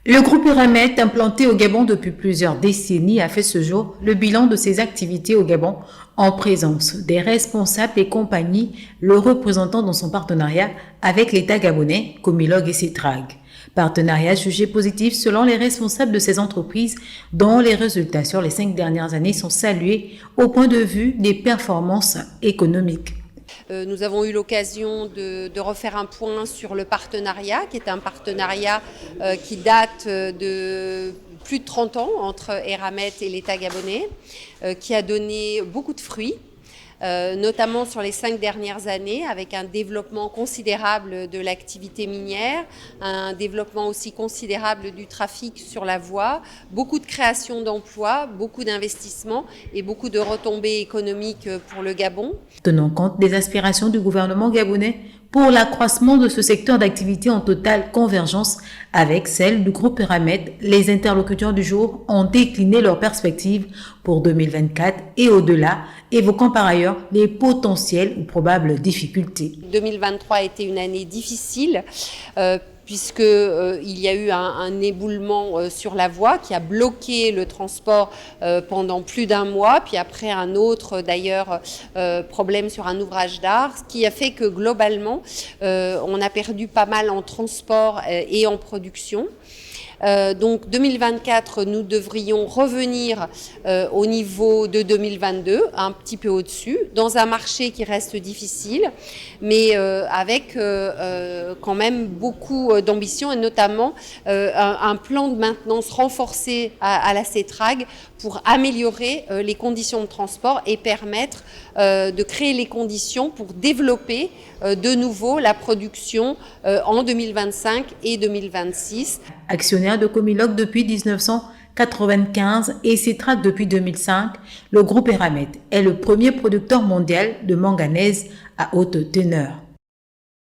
Le groupe Eramet, implanté au Gabon depuis plusieurs décennies, a fait ce jour le bilan de ses activités au Gabon en présence des responsables et compagnies, le représentant dans son partenariat avec l'État gabonais, Comilog et Cetrag. Partenariat jugé positif selon les responsables de ces entreprises dont les résultats sur les 5 dernières années sont salués au point de vue des performances économiques. Nous avons eu l'occasion de refaire un point sur le partenariat, qui est un partenariat qui date de plus de 30 ans entre Eramet et l'État gabonais, qui a donné beaucoup de fruits. Notamment sur les 5 dernières années, avec un développement considérable de l'activité minière, un développement aussi considérable du trafic sur la voie, beaucoup de création d'emplois, beaucoup d'investissements et beaucoup de retombées économiques pour le Gabon. Tenant compte des aspirations du gouvernement gabonais pour l'accroissement de ce secteur d'activité en totale convergence avec celle du groupe Eramet, les interlocuteurs du jour ont décliné leurs perspectives pour 2024 et au-delà, évoquant par ailleurs les potentielles ou probables difficultés. 2023 a été une année difficile puisqu'il y a eu un éboulement sur la voie qui a bloqué le transport pendant plus d'un mois, puis après un autre d'ailleurs problème sur un ouvrage d'art, ce qui a fait que globalement on a perdu pas mal en transport et en production. Donc 2024, nous devrions revenir au niveau de 2022, un petit peu au-dessus, dans un marché qui reste difficile, mais avec quand même beaucoup d'ambition et notamment un plan de maintenance renforcé à la Cetrag pour améliorer les conditions de transport et permettre de créer les conditions pour développer de nouveau la production en 2025 et 2026. Actionnaire de Comilog depuis 1995 et Cetrag depuis 2005, le groupe Eramet est le premier producteur mondial de manganèse à haute teneur.